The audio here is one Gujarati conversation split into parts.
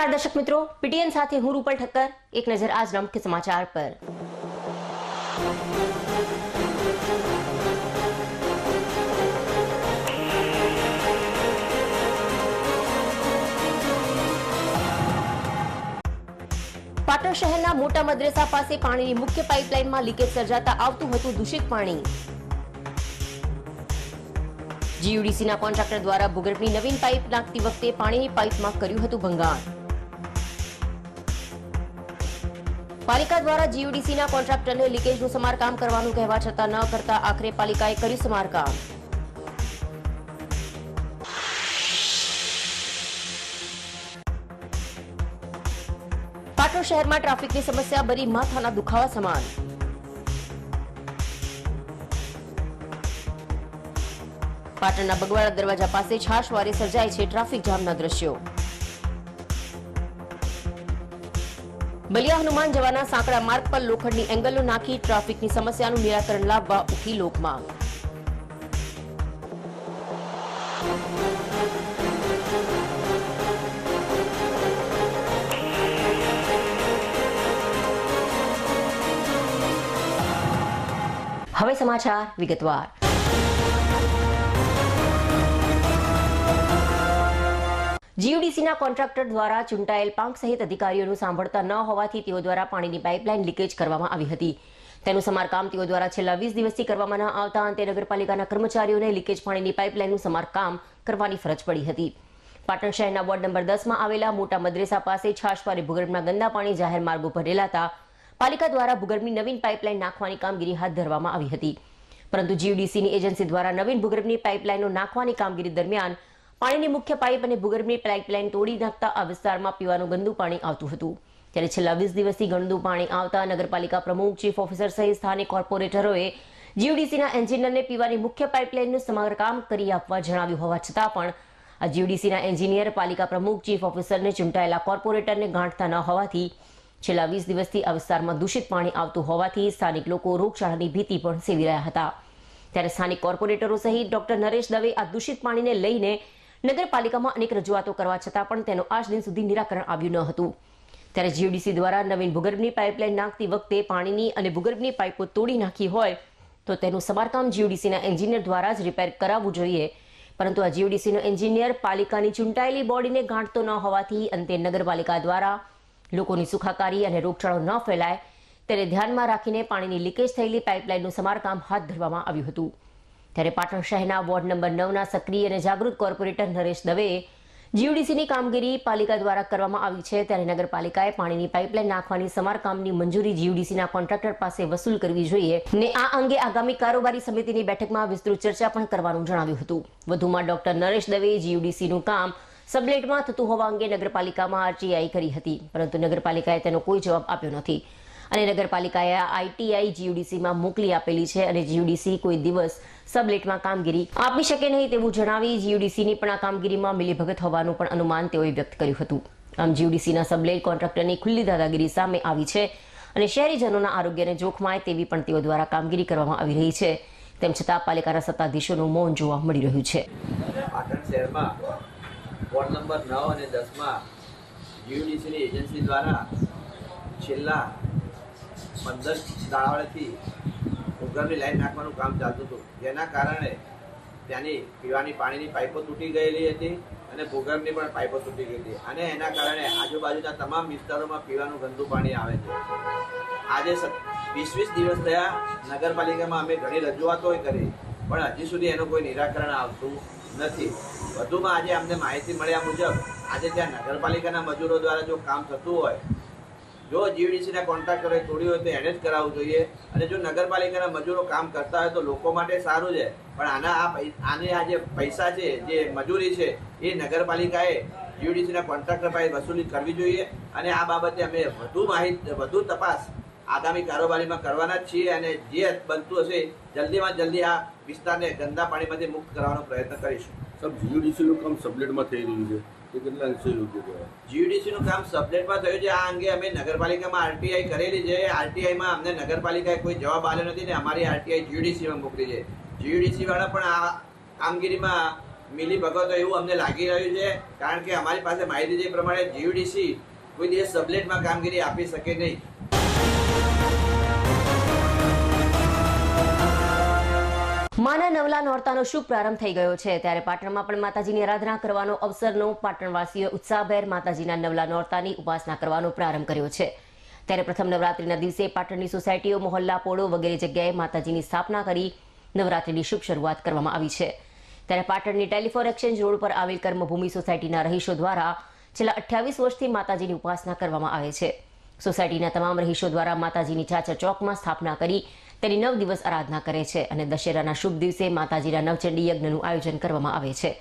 નમસ્કાર દર્શક મિત્રો, પીટીએન સાથે હું રૂપલ ઠક્કર। એક નજર આજના મુખ્ય સમાચાર પર। પાટણ શહેરના મોટા મદ્રેસા પાસે પાણીની મુખ્ય પાઇપલાઇનમાં લીકેજ સર્જાતા આવતું હતું દૂષિત પાણી। જીયુડીસીના કોન્ટ્રાક્ટર દ્વારા ભૂગર્ભની નવીન પાઇપ નાખતી વખતે પાણીની પાઇપમાં કર્યું હતું ભંગાણ। પાલિકા દ્વારા જીયુડીસીના કોન્ટ્રાક્ટરને લીકેજનું સમારકામ કરવાનું કહેવા છતાં ન કરતા આખરે પાલિકાએ કર્યું સમારકામ। પાટણ શહેરમાં ટ્રાફિકની સમસ્યા બરી માથાના દુખાવા સમાન। પાટણના બગવાડા દરવાજા પાસે છાશવારે સર્જાય છે ટ્રાફિક જામના દ્રશ્યો। બલિયા હનુમાન જવાના સાંકડા માર્ગ પર લોખંડની એંગલો નાખી ટ્રાફિકની સમસ્યાનું નિરાકરણ લાવવા ઉઠી લોકમાંગ। હવે સમાચાર વિગતવાર। જીયુડીસીના કોન્ટ્રાક્ટર દ્વારા ચૂંટાયેલ 5 સહિત અધિકારીઓનું સાંભળતા ન હોવાથી તેઓ દ્વારા પાણીની પાઇપલાઇન લીકેજ કરવામાં આવી હતી। તેનું સમારકામ તેઓ દ્વારા છેલ્લા 20 દિવસથી કરવામાં ન આવતા અંતે નગરપાલિકાના કર્મચારીઓને લીકેજ પાણીની પાઇપલાઇનનું સમારકામ કરવાની ફરજ પડી હતી। પાટણ શહેરના વોર્ડ નંબર 10 માં આવેલા મોટા મદ્રેસા પાસે છાશવારે ભૂગર્ભના ગંદા પાણી જાહેર માર્ગો પર રેલાતા પાલિકા દ્વારા ભૂગર્ભની નવીન પાઇપલાઇન નાખવાની કામગીરી હાથ ધરવામાં આવી હતી, પરંતુ જીયુડીસીની એજન્સી દ્વારા નવીન ભૂગર્ભની પાઇપલાઇનો નાખવાની કામગીરી દરમિયાન પાણીની મુખ્ય પાઇપ અને ભૂગર્ભની પાઇપલાઇન તોડી નાખતા આ વિસ્તારમાં પીવાનું ગંદુ પાણી આવતું હતું। ત્યારે છેલ્લા 20 દિવસથી ગંદુ પાણી આવતા નગરપાલિકા પ્રમુખ, ચીફ ઓફિસર સહિત સ્થાનિક કોર્પોરેટરોએ જીયુડીસીના એન્જિનિયરને પીવાની મુખ્ય પાઇપલાઇનનું સમારકામ કરી આપવા જણાવ્યું હોવા છતાં પણ આ જીયુડીસીના એન્જિનિયર પાલિકા પ્રમુખ, ચીફ ઓફિસરને ચૂંટાયેલા કોર્પોરેટરને ગાંઠતા ન હોવાથી છેલ્લા 20 દિવસથી આ વિસ્તારમાં દૂષિત પાણી આવતું હોવાથી સ્થાનિક લોકો રોગચાળાની ભીતિ પણ સેવી રહ્યા હતા। ત્યારે સ્થાનિક કોર્પોરેટરો સહિત ડોક્ટર નરેશ દવે આ દૂષિત પાણીને લઈને નગરપાલિકામાં અનેક રજૂઆતો કરવા છતાં પણ તેનો આજ દિન સુધી નિરાકરણ આવ્યું ન હતું। ત્યારે જીયુડીસી દ્વારા નવીન ભૂગર્ભની પાઇપલાઇન નાખતી વખતે પાણીની અને ભૂગર્ભની પાઇપો તોડી નાખી હોય તો તેનું સમારકામ જીયુડીસીના એન્જિનિયર દ્વારા જ રિપેર કરાવવું જોઈએ, પરંતુ આ જીયુડીસીનો એન્જિનિયર પાલિકાની ચૂંટાયેલી બોડીને ગાંઠતો ન હોવાથી અંતે નગરપાલિકા દ્વારા લોકોની સુખાકારી અને રોગચાળો ન ફેલાય તેને ધ્યાનમાં રાખીને પાણીની લીકેજ થયેલી પાઇપલાઇનનું સમારકામ હાથ ધરવામાં આવ્યું હતું। ત્યારે પાટણ શહેરના વોર્ડ નંબર 9ના સક્રિય અને જાગૃત કોર્પોરેટર નરેશ દવેએ જીયુડીસીની કામગીરી પાલિકા દ્વારા કરવામાં આવી છે, ત્યારે નગરપાલિકાએ પાણીની પાઇપલાઇન નાખવાની સમારકામની મંજૂરી જીયુડીસીના કોન્ટ્રાક્ટર પાસે વસૂલ કરવી જોઈએ ને આ અંગે આગામી કારોબારી સમિતિની બેઠકમાં વિસ્તૃત ચર્ચા પણ કરવાનું જણાવ્યું હતું। વધુમાં ડોક્ટર નરેશ દવેએ જીયુડીસીનું કામ સબલેટમાં થતું હોવા અંગે નગરપાલિકામાં આરટીઆઈ કરી હતી, પરંતુ નગરપાલિકાએ તેનો કોઈ જવાબ આપ્યો નથી અને નગરપાલિકાએ આઈટીઆઈ જીયુડીસીમાં મોકલી આપેલી છે અને જીયુડીસી કોઈ દિવસ સબલેટમાં કામગીરી આપી શકે નહીં તેવું જણાવી જીયુડીસીની પણ આ કામગીરીમાં મિલીભગત હોવાનું પણ અનુમાન તેઓએ વ્યક્ત કર્યું હતું। આમ જીયુડીસીના સબલેટ કોન્ટ્રાક્ટરની ખુલ્લી દાદાગીરી સામે આવી છે અને શહેરીજનોના આરોગ્યને જોખમાય તેવી પણ તેઓ દ્વારા કામગીરી કરવામાં આવી રહી છે, તેમ છતાં પાલિકાના સત્તાધીશોનું મૌન જોવા મળી રહ્યું છે। પાટણ શહેરમાં વોર્ડ નંબર 9 અને 10માં જીયુડીસીની એજન્સી દ્વારા છેલ્લા 15 દાડાથી ભૂગર્ભની લાઈન નાખવાનું કામ ચાલતું હતું, જેના કારણે ત્યાંની પીવાની પાણીની પાઇપો તૂટી ગયેલી હતી અને ભૂગર્ભની પણ પાઇપો તૂટી ગઈ હતી અને એના કારણે આજુબાજુના તમામ વિસ્તારોમાં પીવાનું ગંદુ પાણી આવે છે। આજે 20 દિવસ થયા નગરપાલિકામાં અમે ઘણી રજૂઆતો કરી, પણ હજી સુધી એનું કોઈ નિરાકરણ આવતું નથી। વધુમાં આજે અમને માહિતી મળ્યા મુજબ આજે ત્યાં નગરપાલિકાના મજૂરો દ્વારા જો કામ થતું હોય, જો જીયુડીસીના કોન્ટ્રાક્ટરે તોડ્યું હોય તો એને જ કરાવવું જોઈએ અને જો નગરપાલિકાના મજૂરો કામ કરતા હોય તો લોકો માટે સારું છે, પણ આને આ જે પૈસા છે, જે મજૂરી છે, એ નગરપાલિકાએ જીયુડીસીના કોન્ટ્રાક્ટર પાસે વસૂલી કરવી જોઈએ અને આ બાબતે અમે વધુ તપાસ આગામી કારોબારીમાં કરવાના જ છીએ અને જે બનતું હશે જલ્દીમાં જલ્દી આ વિસ્તારને ગંદા પાણીમાંથી મુક્ત કરવાનો પ્રયત્ન કરીશું। સબ જીયુડીસીનું કામ સબલેટમાં થઈ રહ્યું છે, એ કેટલા અંશે યોગ્ય કહેવાય? જીયુડીસીનું કામ સબલેટમાં થયું છે, આ અંગે અમે નગરપાલિકામાં આરટીઆઈ કરેલી છે। આરટીઆઈમાં અમને નગરપાલિકાએ કોઈ જવાબ આપ્યો નથી ને અમારી આરટીઆઈ જીયુડીસીમાં મોકલી છે। જીયુડીસી વાળા પણ આ કામગીરીમાં મિલી ભગત હોય એવું અમને લાગી રહ્યું છે, કારણ કે અમારી પાસે માહિતી જે પ્રમાણે જીયુડીસી કોઈ દિવસ સબલેટમાં કામગીરી આપી શકે નહીં. માના નવલા નોરતાનો શુભ પ્રારંભ થઈ ગયો છે, ત્યારે પાટણમાં પણ માતાજીની આરાધના કરવાનો અવસરનો પાટણવાસીઓએ ઉત્સાહભેર માતાજીના નવલા નોરતાની ઉપાસના કરવાનો પ્રારંભ કર્યો છે. ત્યારે પ્રથમ નવરાત્રીના દિવસે પાટણની સોસાયટીઓ, મોહલ્લા, પોળો વગેરે જગ્યાએ માતાજીની સ્થાપના કરી નવરાત્રીની શુભ શરૂઆત કરવામાં આવી છે. ત્યારે પાટણની ટેલિફોન એક્સચેન્જ રોડ પર આવેલ કર્મભૂમિ સોસાયટીના રહીશો દ્વારા છેલ્લા 28 વર્ષથી માતાજીની ઉપાસના કરવામાં આવે છે. સોસાયટીના તમામ રહીશો દ્વારા માતાજીની ચાચર ચોકમાં સ્થાપના કરી તેની 9 દિવસ આરાધના કરે છે અને દશેરાના શુભ દિવસે માતાજીના નવચંડી યજ્ઞનું આયોજન કરવામાં આવે છે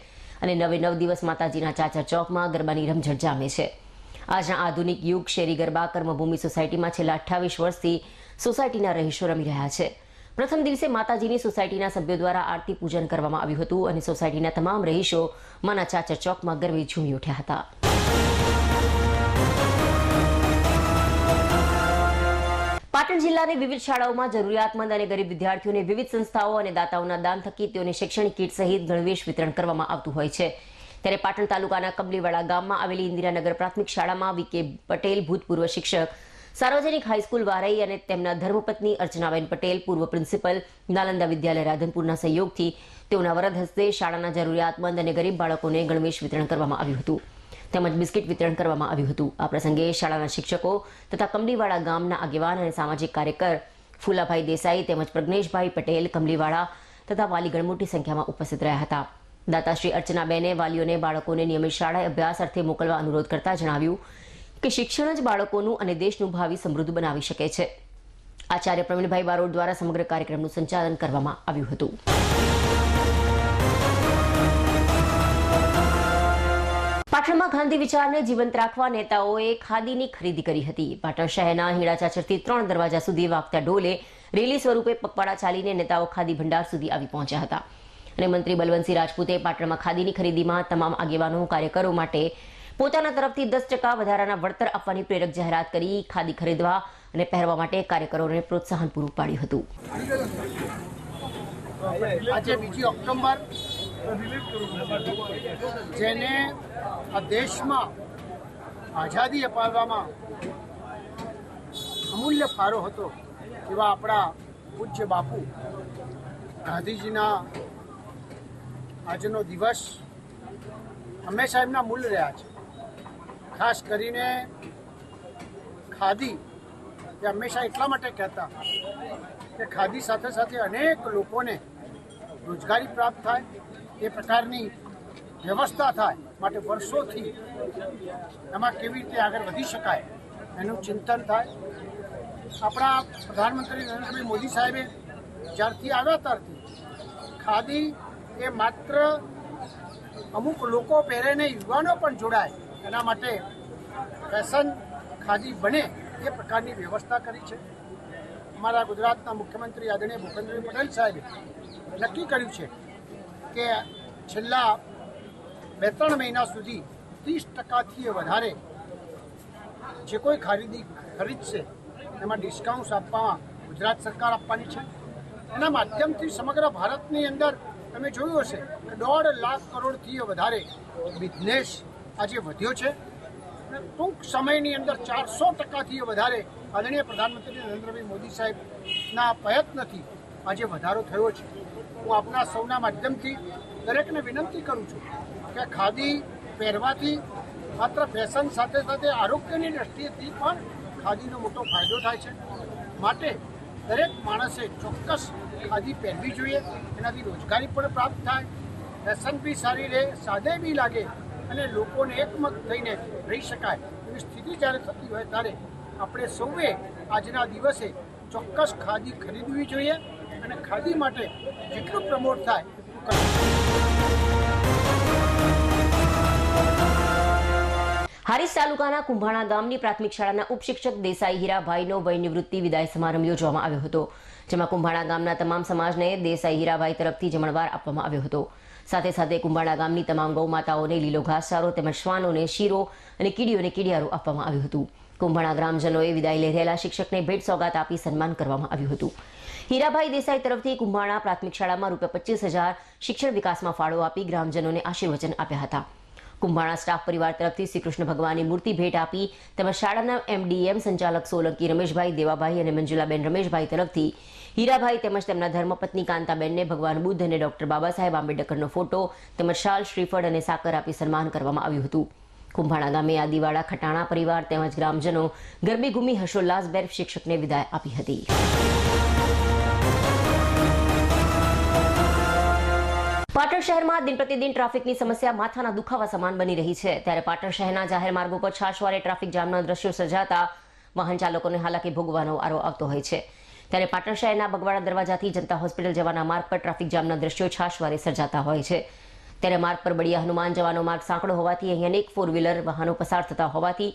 અને 9 દિવસ માતાજીના ચાચર ચોકમાં ગરબાની રમઝટ જામે છે. આજના આધુનિક યુગ શેરી ગરબા કર્મભૂમિ સોસાયટીમાં છેલ્લા 28 વર્ષથી સોસાયટીના રહીશો રમી રહ્યા છે. પ્રથમ દિવસે માતાજીની સોસાયટીના સભ્યો દ્વારા આરતી પૂજન કરવામાં આવ્યું હતું અને સોસાયટીના તમામ રહીશો માના ચાચર ચોકમાં ગરબે ઝૂમી ઉઠ્યા હતા. પાટણ જિલ્લાની વિવિધ શાળાઓમાં જરૂરિયાતમંદ અને ગરીબ વિદ્યાર્થીઓને વિવિધ સંસ્થાઓ અને દાતાઓના દાન થકી તેઓને શૈક્ષણિક કીટ સહિત ગણવેશ વિતરણ કરવામાં આવતું હોય છે. ત્યારે પાટણ તાલુકાના કમલીવાડા ગામમાં આવેલી ઇન્દિરાનગર પ્રાથમિક શાળામાં વી.કે. પટેલ, ભૂતપૂર્વ શિક્ષક, સાર્વજનિક હાઈસ્કૂલ વારઈ અને તેમના ધર્મપત્ની અર્ચનાબેન પટેલ, પૂર્વ પ્રિન્સિપલ, નાલંદા વિદ્યાલય રાધનપુરના સહયોગથી તેઓના વરદ હસ્તે શાળાના જરૂરિયાતમંદ અને ગરીબ બાળકોને ગણવેશ વિતરણ કરવામાં આવ્યું હતું તેમજ બિસ્કિટ વિતરણ કરવામાં આવ્યું હતું. આ પ્રસંગે શાળાના શિક્ષકો તથા કમલીવાડા ગામના આગેવાન અને સામાજિક કાર્યકર ફુલાભાઈ દેસાઈ તેમજ પ્રજ્ઞેશભાઈ પટેલ કમલીવાડા તથા વાલીગણ મોટી સંખ્યામાં ઉપસ્થિત રહ્યા હતા. દાતાશ્રી અર્ચનાબેને વાલીઓને બાળકોને નિયમિત શાળાએ અભ્યાસ અર્થે મોકલવા અનુરોધ કરતા જણાવ્યું કે શિક્ષણ જ બાળકોનું અને દેશનું ભાવિ સમૃદ્ધ બનાવી શકે છે. આચાર્ય પ્રવીણભાઈ બારોટ દ્વારા સમગ્ર કાર્યક્રમનું સંચાલન કરવામાં આવ્યું હતું. પાટણમાં ગાંધી વિચારને જીવંત રાખવા નેતાઓએ ખાદીની ખરીદી કરી હતી. પાટણ શહેરના હીરાચાચરથી 3 દરવાજા સુધી વાગતા ઢોલે રેલી સ્વરૂપે પગપાળા ચાલીને નેતાઓ ખાદી ભંડાર સુધી આવી પહોંચ્યા હતા અને મંત્રી બલવંતસિંહ રાજપૂતે પાટણમાં ખાદીની ખરીદીમાં તમામ આગેવાનો, કાર્યકરો માટે પોતાના તરફથી 10% વધારાના વળતર આપવાની પ્રેરક જાહેરાત કરી ખાદી ખરીદવા અને પહેરવા માટે કાર્યકરોને પ્રોત્સાહન પૂરું પાડ્યું હતું. આજે 2 ઓક્ટોબર જેને આ દેશમાં આઝાદી અપાવવામાં અમૂલ્ય ફાળો હતો એવા આપણા પૂજ્ય બાપુ ગાંધીજીના આજનો દિવસ હંમેશા એમના મૂલ્ય રહ્યા છે. ખાસ કરીને ખાદી એ હંમેશા એટલા માટે કહેતા કે ખાદી સાથે સાથે અનેક લોકોને રોજગારી પ્રાપ્ત થાય, એ પ્રકારની વ્યવસ્થા થાય માટે વર્ષોથી એમાં કેવી રીતે આગળ વધી શકાય એનું ચિંતન થાય. આપણા પ્રધાનમંત્રી નરેન્દ્રભાઈ મોદી સાહેબે જ્યારથી આવ્યા ત્યારથી ખાદી એ માત્ર અમુક લોકો પહેરે ને યુવાનો પણ જોડાય એના માટે ફેશન ખાદી બને એ પ્રકારની વ્યવસ્થા કરી છે. અમારા ગુજરાતના મુખ્યમંત્રી આદરણીય ભૂપેન્દ્રભાઈ પટેલ સાહેબે નક્કી કર્યું છે કે છેલ્લા 2-3 મહિના સુધી 30%થી વધારે જે કોઈ ખરીદશે એમાં ડિસ્કાઉન્ટ આપવામાં ગુજરાત સરકાર આપવાની છે. એના માધ્યમથી સમગ્ર ભારતની અંદર તમે જોયું હશે કે 1.5 લાખ કરોડથી વધારે બિઝનેસ આજે વધ્યો છે અને ટૂંક સમયની અંદર 400%થી વધારે આદરણીય પ્રધાનમંત્રી નરેન્દ્રભાઈ મોદી સાહેબના પ્રયત્નથી આજે વધારો થયો છે. હું આપના સૌના માધ્યમથી દરેકને વિનંતી કરું છું કે ખાદી પહેરવાથી માત્ર ફેશન સાથે સાથે આરોગ્યની દ્રષ્ટિએથી પણ ખાદીનો મોટો ફાયદો થાય છે. માટે દરેક માણસે ચોક્કસ ખાદી પહેરવી જોઈએ. એનાથી રોજગારી પણ પ્રાપ્ત થાય, ફેશન બી સારી રહે, સાદે બી લાગે અને લોકોને એકમત થઈને રહી શકાય એવી સ્થિતિ જ્યારે થતી હોય ત્યારે આપણે સૌએ આજના દિવસે ચોક્કસ ખાદી ખરીદવી જોઈએ અને ખાદી માટે જેટલું પ્રમોટ થાય એટલું કરવું. હારીજ તાલુકાના કુંભાણા ગામની પ્રાથમિક શાળાના ઉપશિક્ષક દેસાઈ હીરાભાઈનો વય નિવૃત્તિ વિદાય સમારંભ યોજવામાં આવ્યો હતો, જેમાં કુંભાણા ગામના તમામ સમાજને દેસાઈ હીરાભાઈ તરફથી જમણવાર આપવામાં આવ્યો હતો. સાથે સાથે કુંભાણા ગામની તમામ ગૌ માતાઓને લીલો ઘાસચારો તેમજ શ્વાનોને શીરો અને કીડીઓને કીડિયારો આપવામાં આવ્યું હતું. કુંભાણા ગ્રામજનોએ વિદાય લઈ રહેલા શિક્ષકને ભેટ સોગાત આપી સન્માન કરવામાં આવ્યું હતું. હીરાભાઈ દેસાઈ તરફથી કુંભાણા પ્રાથમિક શાળામાં ₹25,000 શિક્ષણ વિકાસમાં ફાળો આપી ગ્રામજનોને આશીર્વચન આપ્યા હતા. કુંભાણા સ્ટાફ પરિવાર તરફથી શ્રી કૃષ્ણ ભગવાનની મૂર્તિ ભેટ આપી તેમજ શાળાના MDM સંચાલક સોલંકી રમેશભાઈ, દેવાભાઈ અને મંજુલાબેન રમેશભાઈ તરફથી હીરાભાઈ તેમજ તેમના ધર્મપત્ની કાંતાબેનને ભગવાન બુદ્ધ અને ડોક્ટર બાબા સાહેબ આંબેડકરનો ફોટો તેમજ શાલ, શ્રીફળ અને સાકર આપી સન્માન કરવામાં આવ્યું હતું. કુંભાણા ગામે આદિવાડા ખટાણા પરિવાર તેમજ ગ્રામજનો ગરબી ઘૂમી હર્ષોલ્લાસભેર શિક્ષકને વિદાય આપી હતી. પાટણ શહેરમાં દિન પ્રતિદિન ટ્રાફિકની સમસ્યા માથાના દુખાવા સમાન બની રહી છે. ત્યારે પાટણ શહેરના જાહેર માર્ગો પર છાશવારે ટ્રાફિક જામના દ્રશ્યો સર્જાતા વાહન ચાલકોને હાલાકી ભોગવવાનો વારો આવતો હોય છે. ત્યારે પાટણ શહેરના બગવાડા દરવાજાથી જનતા હોસ્પિટલ જવાના માર્ગ પર ટ્રાફિક જામના દ્રશ્યો છાશવારે સર્જાતા હોય છે. ત્યારે માર્ગ પર બળિયા હનુમાન જવાનો માર્ગ સાંકડો હોવાથી અહીં અનેક 4-વ્હીલર વાહનો પસાર થતા હોવાથી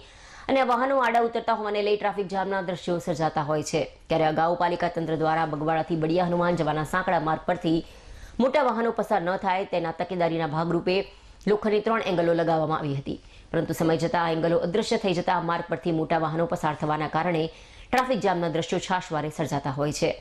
અને વાહનો આડા ઉતરતા હોવાને લઈ ટ્રાફિક જામના દ્રશ્યો સર્જાતા હોય છે. ત્યારે અગાઉ પાલિકા તંત્ર દ્વારા બગવાડાથી બળિયા હનુમાન જવાના સાંકડા માર્ગ પરથી મોટા વાહનો પસાર ન થાય તેના તકેદારીના ભાગરૂપે લોખંડની 3 એંગલો લગાવવામાં આવી હતી. પરંતુ સમય જતાં આ એંગલો અદૃશ્ય થઈ જતા માર્ગ પરથી મોટા વાહનો પસાર થવાના કારણે ટ્રાફિક જામના દ્રશ્યો છાશવારે સર્જાતા હોય છે.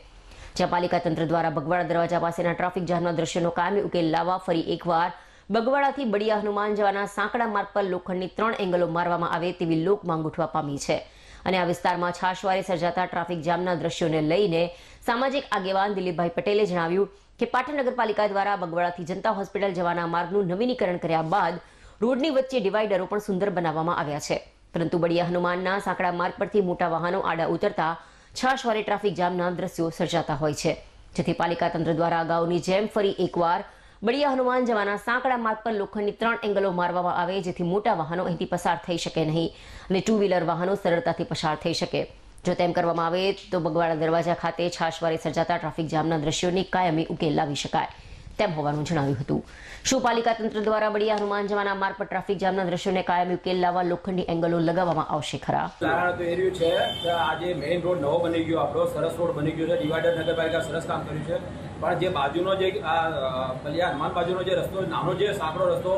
જ્યાં પાલિકા તંત્ર દ્વારા બગવાડા દરવાજા પાસેના ટ્રાફિક જામના દ્રશ્યોનો કાયમી ઉકેલ લાવવા ફરી એકવાર બગવાડાથી બળિયા હનુમાન જવાના સાંકડા માર્ગ પર લોખંડની 3 એંગલો મારવામાં આવે તેવી લોક માંગ ઉઠવા પામી છે. અને આ વિસ્તારમાં છાશવારે સર્જાતા ટ્રાફિક જામના દ્રશ્યોને લઈને સામાજિક આગેવાન દિલીપભાઈ પટેલે જણાવ્યું કે પાટણ નગરપાલિકા દ્વારા બગવાડાથી જનતા હોસ્પિટલ જવાના માર્ગનું નવીનીકરણ કર્યા બાદ રોડની વચ્ચે ડિવાઈડરો પણ સુંદર બનાવવામાં આવ્યા છે. પરંતુ બળિયા હનુમાનના સાંકડા માર્ગ પરથી મોટા વાહનો આડા ઉતરતા છાશવારે ટ્રાફિક જામના દ્રશ્યો સર્જાતા હોય છે. જેથી પાલિકા તંત્ર દ્વારા અગાઉની જેમ ફરી એકવાર બળિયા હનુમાન જવાના સાંકડા માર્ગ પર લોખંડની 3 એંગલો મારવામાં આવે જેથી મોટા વાહનો અહીંથી પસાર થઈ શકે નહીં અને 2-વ્હીલર વાહનો સરળતાથી પસાર થઈ શકે. જો તેમ કરવામાં આવે તો બગવાડા દરવાજા ખાતે છાશવારે સર્જાતા ટ્રાફિક જામના દ્રશ્યોની કાયમી ઉકેલ લાવી શકાય તેમ હોવાનું જણાવ્યું હતું. શું પાલિકા તંત્ર દ્વારા બળિયા હનુમાન જવાના માર્ગ પર ટ્રાફિક જામના દ્રશ્યોને કાયમી ઉકેલ લાવવા લોખંડી એંગલો લગાવવામાં આવશે ખરા? કારણ તો એ રહ્યું છે કે આજે મેઇન રોડ નવો બની ગયો, આપણો સરસ રોડ બની ગયો છે. ડિવાઈડર નગરપાલિકા સરસ કામ કર્યું છે. પણ જે બાજુનો જે આ બળિયા હનુમાન બાજુનો જે રસ્તો, નાનો જે સાંકડો રસ્તો,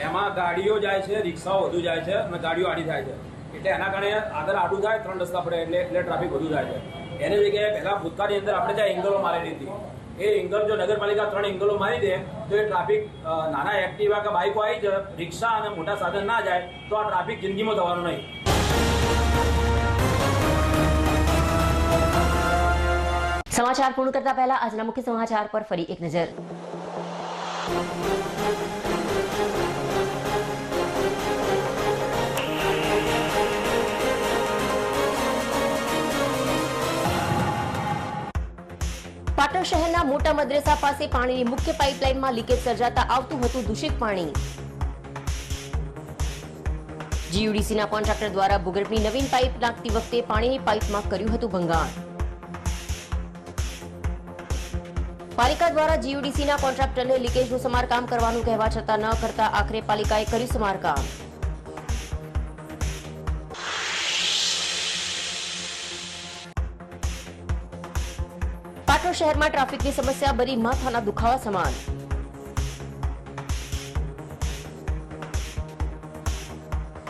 એમાં ગાડીઓ જાય છે, રિક્ષાઓ વધુ જાય છે અને ગાડીઓ આડી થાય છે. એટલે એના કારણે આગળ આડું થાય, 3 રસ્તા પડે એટલે ટ્રાફિક વધુ થાય છે. એની જગ્યાએ પહેલા ભૂતકાળની અંદર આપણે ત્યાં એંગલો મારેલી હતી. એ એંગલ જો નગરપાલિકા 3 એંગલો મારી દે તો એ ટ્રાફિક નાના એક્ટિવા કે બાઇકો આવી જાય, રિક્ષા અને મોટા સાધન ના જાય તો આ ટ્રાફિક જિંદગીમાં થવાનું નહીં. સમાચાર પૂર્ણ કરતા પહેલા આજના મુખ્ય સમાચાર પર ફરી એક નજર. પાટણ શહેરના મોટા મદ્રેસા પાસે પાણીની મુખ્ય પાઇપલાઇનમાં લીકેજ સર્જાતા આવતું હતું દૂષિત પાણી. જીયુડીસીના કોન્ટ્રાક્ટર દ્વારા ભૂગર્ભની નવીન પાઇપ નાખતી વખતે પાણીની પાઇપમાં કર્યું હતું ભંગાણ. પાલિકા દ્વારા જીયુડીસીના કોન્ટ્રાક્ટરને લીકેજનું સમારકામ કરવાનું કહેવા છતાં ન કરતા આખરે પાલિકાએ કર્યું સમારકામ. પાટણ શહેરમાં ટ્રાફિકની સમસ્યા બની માથાના દુખાવા સમાન.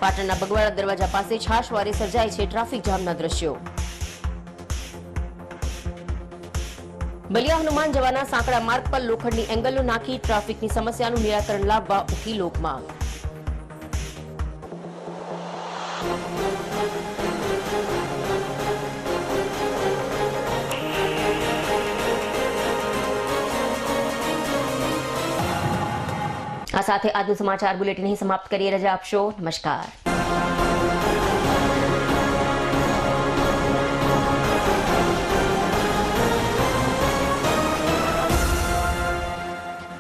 પાટણના બગવાડા દરવાજા પાસે છાશવારે સર્જાય છે ટ્રાફિક જામના દ્રશ્યો. બલિયા હનુમાન જવાના સાંકડા માર્ગ પર લોખંડની એંગલો નાખી ટ્રાફિકની સમસ્યાનું નિરાકરણ લાવવા ઉઠી લોકમાંગ. આ સાથે આજનું સમાચાર બુલેટિન અહીં સમાપ્ત કરીએ. રજા આપશો. નમસ્કાર.